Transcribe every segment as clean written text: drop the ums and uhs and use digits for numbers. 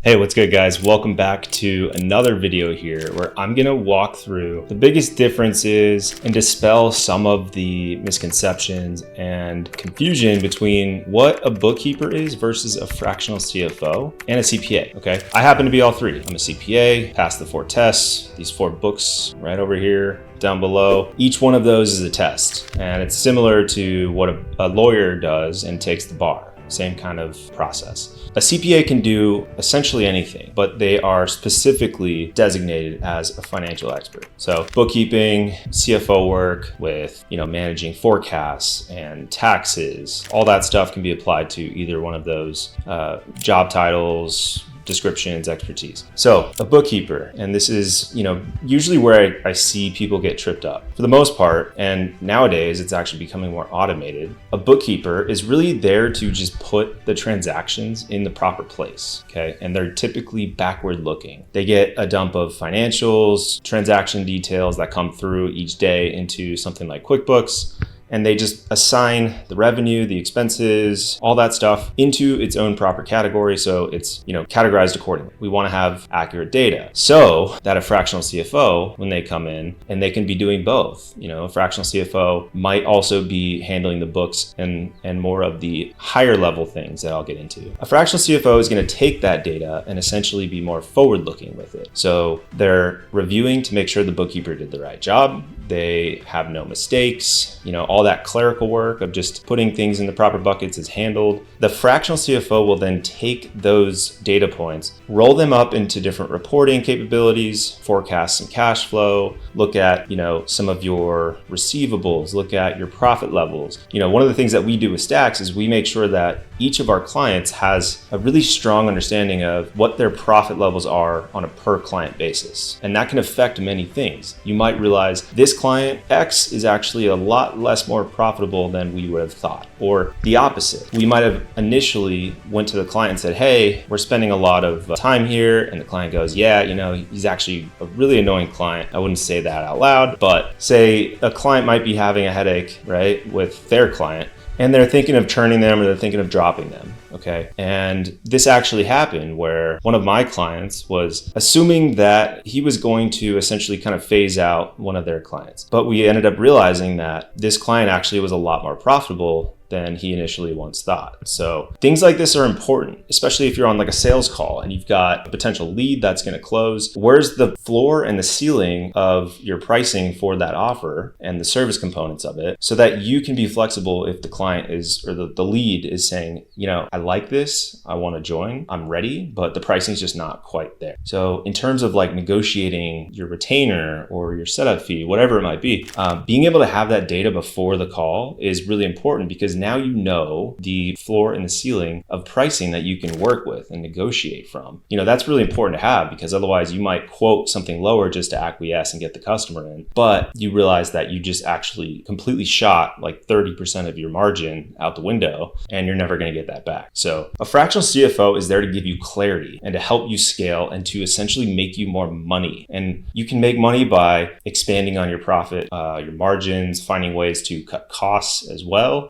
Hey, what's good guys? Welcome back to another video here where I'm gonna walk through the biggest differences and dispel some of the misconceptions and confusion between what a bookkeeper is versus a fractional CFO and a CPA, okay? I happen to be all three. I'm a CPA, passed the 4 tests, these 4 books right over here, down below. Each one of those is a test, and it's similar to what a lawyer does and takes the bar. Same kind of process. A CPA can do essentially anything, but they are specifically designated as a financial expert. So bookkeeping, CFO work with, managing forecasts and taxes, all that stuff can be applied to either one of those job titles, descriptions, expertise. So a bookkeeper, and this is, usually where I see people get tripped up. For the most part, and nowadays it's actually becoming more automated, a bookkeeper is really there to just put the transactions in the proper place, okay? And they're typically backward looking. They get a dump of financials, transaction details that come through each day into something like QuickBooks, and they just assign the revenue, the expenses, all that stuff into its own proper category. So it's, categorized accordingly. We want to have accurate data so that a fractional CFO, when they come in, and they can be doing both, a fractional CFO might also be handling the books and more of the higher level things that I'll get into. A fractional CFO is going to take that data and essentially be more forward looking with it. So they're reviewing to make sure the bookkeeper did the right job. They have no mistakes, all that clerical work of just putting things in the proper buckets is handled. The fractional CFO will then take those data points, roll them up into different reporting capabilities, forecasts and cash flow, look at, some of your receivables, look at your profit levels. One of the things that we do with Stacks is we make sure that each of our clients has a really strong understanding of what their profit levels are on a per client basis. And that can affect many things. You might realize this client X is actually a lot more profitable than we would have thought, or the opposite. We might have initially went to the client and said, hey, we're spending a lot of time here. And the client goes, yeah, he's actually a really annoying client. I wouldn't say that out loud, but say a client might be having a headache, right, with their client, and they're thinking of churning them or they're thinking of dropping them, okay? And this actually happened where one of my clients was assuming that he was going to essentially kind of phase out one of their clients. But we ended up realizing that this client actually was a lot more profitable than he initially once thought. So things like this are important, especially if you're on like a sales call and you've got a potential lead that's going to close. Where's the floor and the ceiling of your pricing for that offer and the service components of it so that you can be flexible if the client is, or the lead is saying, I like this, I want to join, I'm ready, but the pricing is just not quite there. So in terms of like negotiating your retainer or your setup fee, whatever it might be, being able to have that data before the call is really important because now you know the floor and the ceiling of pricing that you can work with and negotiate from. That's really important to have because otherwise you might quote something lower just to acquiesce and get the customer in. But you realize that you just actually completely shot like 30% of your margin out the window and you're never going to get that back. So a fractional CFO is there to give you clarity and to help you scale and to essentially make you more money. And you can make money by expanding on your profit, your margins, finding ways to cut costs as well.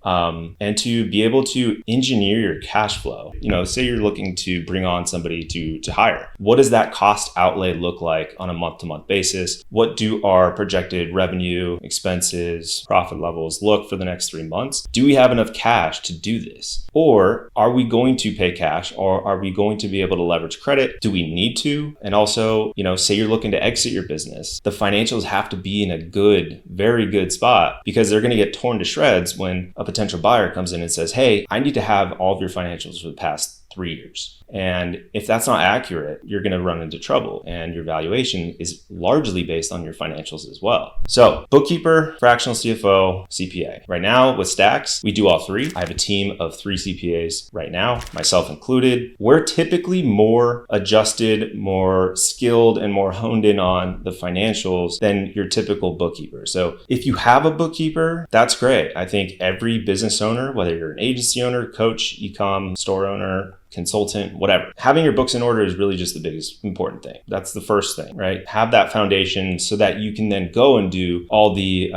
And to be able to engineer your cash flow. Say you're looking to bring on somebody to hire. What does that cost outlay look like on a month-to-month basis? What do our projected revenue, expenses, profit levels look for the next 3 months? Do we have enough cash to do this? Or are we going to pay cash, or are we going to be able to leverage credit? Do we need to? And also, say you're looking to exit your business, the financials have to be in a good, very good spot because they're going to get torn to shreds when a potential buyer comes in and says, hey, I need to have all of your financials for the past 3 years. And if that's not accurate, you're going to run into trouble and your valuation is largely based on your financials as well. So bookkeeper, fractional CFO, CPA. Right now with Stacks, we do all three. I have a team of 3 CPAs right now, myself included. We're typically more adjusted, more skilled, and more honed in on the financials than your typical bookkeeper. So if you have a bookkeeper, that's great. I think every business owner, whether you're an agency owner, coach, e-com, store owner, consultant, whatever. Having your books in order is really just the biggest important thing. That's the first thing, right? Have that foundation so that you can then go and do all the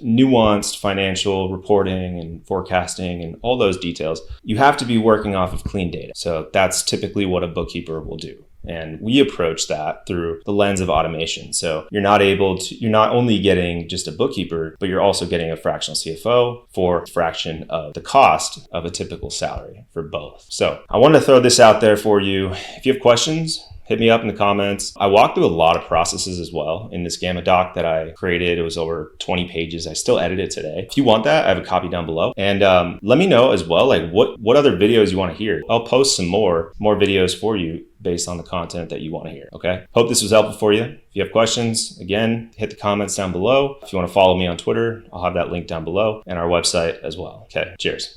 nuanced financial reporting and forecasting and all those details. You have to be working off of clean data. So that's typically what a bookkeeper will do. And we approach that through the lens of automation. So you're not only getting just a bookkeeper, but you're also getting a fractional CFO for a fraction of the cost of a typical salary for both. So I wanted to throw this out there for you. If you have questions, hit me up in the comments. I walked through a lot of processes as well in this Gamma doc that I created. It was over 20 pages. I still edit it today. If you want that, I have a copy down below. And let me know as well, like what other videos you want to hear. I'll post some more videos for you based on the content that you want to hear. Okay. Hope this was helpful for you. If you have questions, again, hit the comments down below. If you want to follow me on Twitter, I'll have that link down below and our website as well. Okay. Cheers.